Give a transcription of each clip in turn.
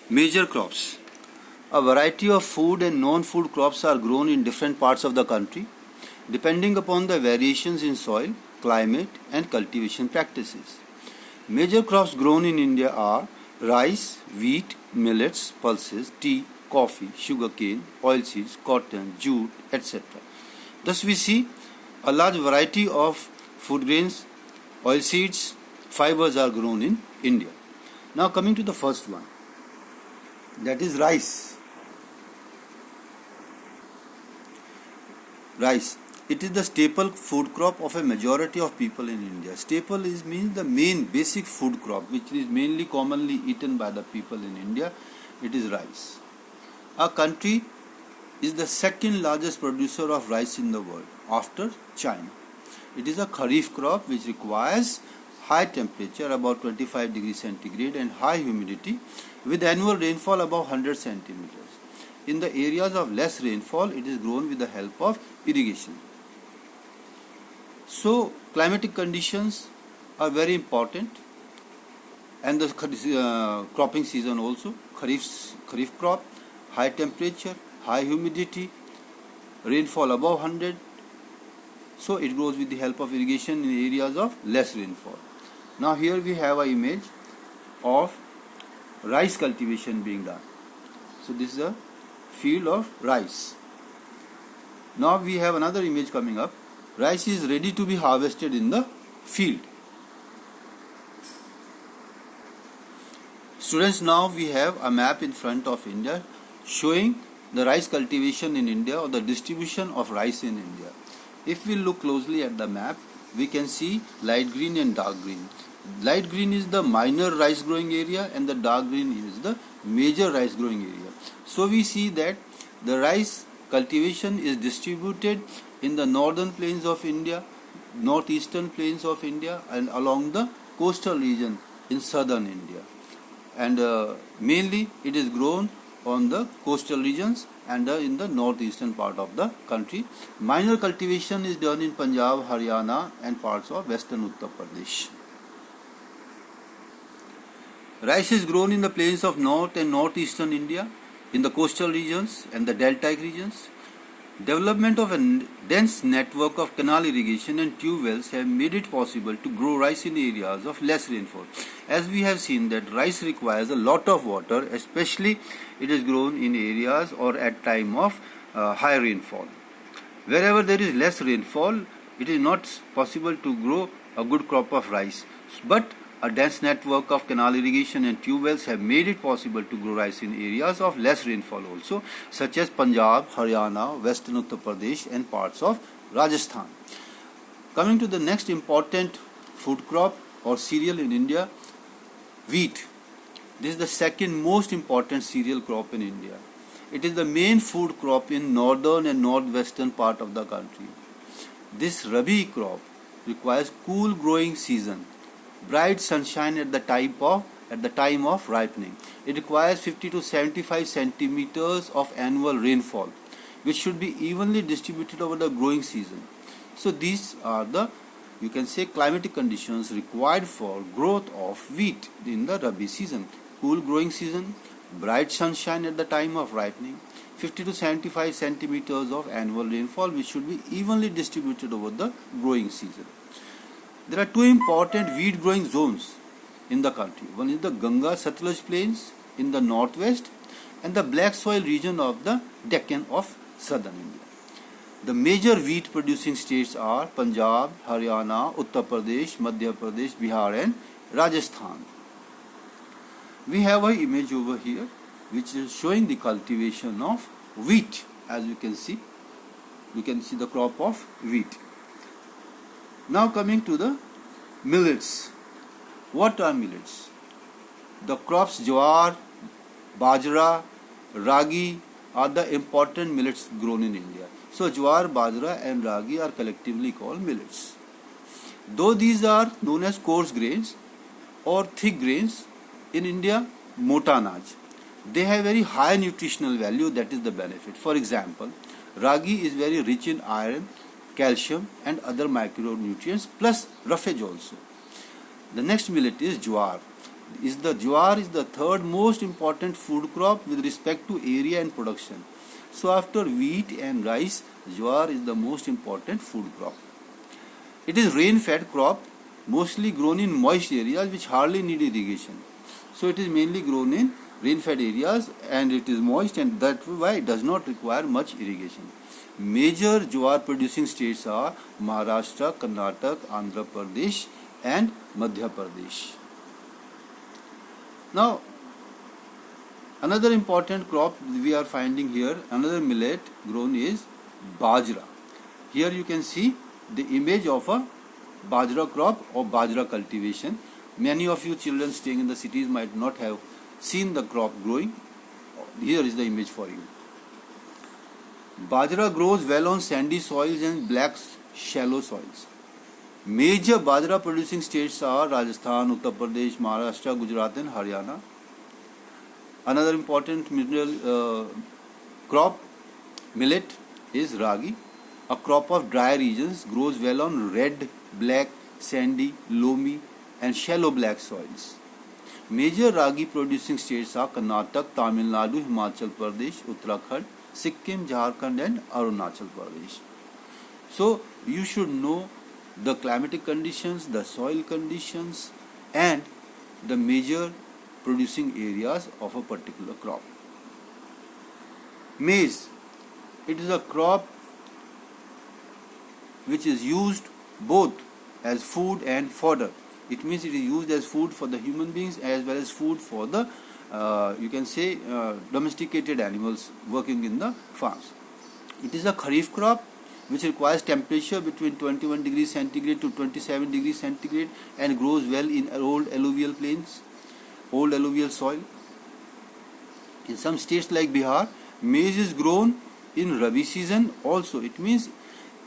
Major crops. A variety of food and non-food crops are grown in different parts of the country, depending upon the variations in soil, climate, and cultivation practices. Major crops grown in India are rice, wheat, millets, pulses, tea, coffee, sugarcane, oilseeds, cotton, jute, etc. Thus, we see a large variety of food grains, oilseeds, fibers are grown in India. Now, coming to the first one, that is rice. Rice. It is the staple food crop of a majority of people in India. Staple means the main basic food crop which is mainly commonly eaten by the people in India. It is rice. Our country is the second largest producer of rice in the world after China. It is a kharif crop which requires high temperature about 25 degrees centigrade and high humidity with annual rainfall above 100 centimeters. In the areas of less rainfall, it is grown with the help of irrigation. So, climatic conditions are very important, and the cropping season also. Kharif crop, high temperature, high humidity, rainfall above 100. So, it grows with the help of irrigation in areas of less rainfall. Now, here we have an image of rice cultivation being done. So, this is a field of rice. Now we have another image coming up. Rice is ready to be harvested in the field. Students, now we have a map in front of India showing the rice cultivation in India or the distribution of rice in India. If we look closely at the map, we can see light green and dark green. Light green is the minor rice growing area and the dark green is the major rice growing area. So we see that the rice cultivation is distributed in the northern plains of India, northeastern plains of India, and along the coastal region in southern India. And mainly it is grown on the coastal regions and in the northeastern part of the country. Minor cultivation is done in Punjab, Haryana and parts of western Uttar Pradesh. Rice is grown in the plains of north and northeastern India, in the coastal regions and the deltaic regions. Development of a dense network of canal irrigation and tube wells have made it possible to grow rice in areas of less rainfall. As we have seen that rice requires a lot of water, especially it is grown in areas or at time of high rainfall. Wherever there is less rainfall, it is not possible to grow a good crop of rice. But a dense network of canal irrigation and tube wells have made it possible to grow rice in areas of less rainfall also, such as Punjab, Haryana, Western Uttar Pradesh and parts of Rajasthan. Coming to the next important food crop or cereal in India, wheat. This is the second most important cereal crop in India. It is the main food crop in northern and northwestern part of the country. This Rabi crop requires cool growing season, bright sunshine at the time of ripening. It requires 50 to 75 centimeters of annual rainfall, which should be evenly distributed over the growing season. So these are the, you can say, climatic conditions required for growth of wheat in the Rabi season. Cool growing season, bright sunshine at the time of ripening, 50 to 75 centimeters of annual rainfall, which should be evenly distributed over the growing season. There are two important wheat growing zones in the country. One is the Ganga Satluj plains in the northwest and the black soil region of the Deccan of southern India. The major wheat producing states are Punjab, Haryana, Uttar Pradesh, Madhya Pradesh, Bihar and Rajasthan. We have an image over here which is showing the cultivation of wheat. As you can see the crop of wheat. Now coming to the millets. What are millets? The crops jowar, bajra, ragi are the important millets grown in India. So jowar, bajra and ragi are collectively called millets. Though these are known as coarse grains or thick grains, in India, mota anaj, they have very high nutritional value, that is the benefit. For example, ragi is very rich in iron, calcium and other micronutrients plus roughage also. The next millet is jowar. the jowar is the third most important food crop with respect to area and production. So after wheat and rice, jowar is the most important food crop. It is rain-fed crop, mostly grown in moist areas which hardly need irrigation. So it is mainly grown in rain-fed areas and it is moist, and that's why it does not require much irrigation. Major jowar producing states are Maharashtra, Karnataka, Andhra Pradesh and Madhya Pradesh. Now, another important crop we are finding here, another millet grown is bajra. Here you can see the image of a bajra crop or bajra cultivation. Many of you children staying in the cities might not have seen the crop growing. Here is the image for you. Bajra grows well on sandy soils and black shallow soils. Major bajra producing states are Rajasthan, Uttar Pradesh, Maharashtra, Gujarat and Haryana. Another important mineral crop, millet, is ragi. A crop of dry regions, grows well on red, black, sandy, loamy and shallow black soils. Major ragi producing states are Karnataka, Tamil Nadu, Himachal Pradesh, Uttarakhand, Sikkim, Jharkhand and Arunachal Pradesh. So you should know the climatic conditions, the soil conditions and the major producing areas of a particular crop. Maize, it is a crop which is used both as food and fodder. It means it is used as food for the human beings as well as food for the domesticated animals working in the farms. It is a kharif crop which requires temperature between 21 degrees centigrade to 27 degrees centigrade and grows well in old alluvial plains, old alluvial soil. In some states like Bihar, maize is grown in Rabi season also. It means,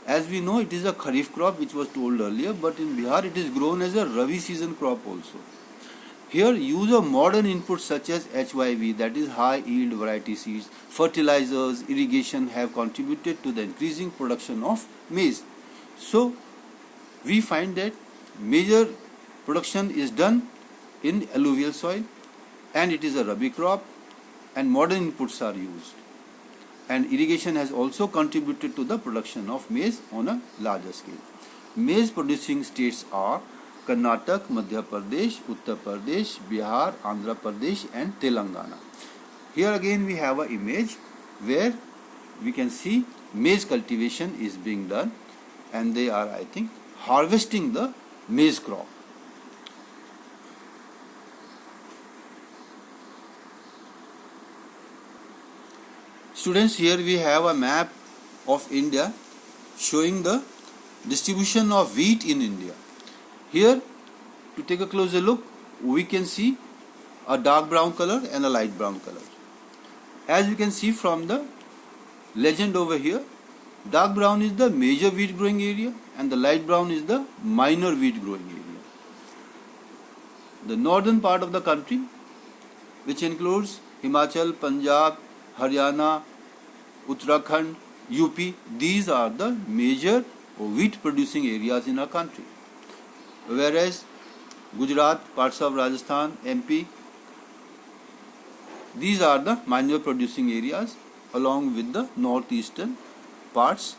as we know, it is a kharif crop which was told earlier, but in Bihar it is grown as a Rabi season crop also. Here, use of modern inputs such as HYV, that is high yield variety seeds, fertilizers, irrigation have contributed to the increasing production of maize. So, we find that major production is done in alluvial soil and it is a Rabi crop and modern inputs are used. And irrigation has also contributed to the production of maize on a larger scale. Maize producing states are Karnataka, Madhya Pradesh, Uttar Pradesh, Bihar, Andhra Pradesh and Telangana. Here again we have an image where we can see maize cultivation is being done and they are, I think, harvesting the maize crop. Students, here we have a map of India showing the distribution of wheat in India. Here, to take a closer look, we can see a dark brown color and a light brown color. As you can see from the legend over here, dark brown is the major wheat growing area and the light brown is the minor wheat growing area. The northern part of the country, which includes Himachal, Punjab, Haryana, Uttarakhand, UP, these are the major wheat producing areas in our country. Whereas Gujarat, parts of Rajasthan, MP, these are the minor producing areas along with the northeastern parts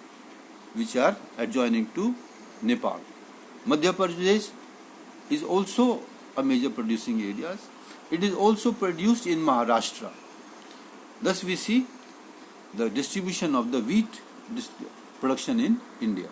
which are adjoining to Nepal. Madhya Pradesh is also a major producing areas. It is also produced in Maharashtra. Thus we see the distribution of the wheat production in India.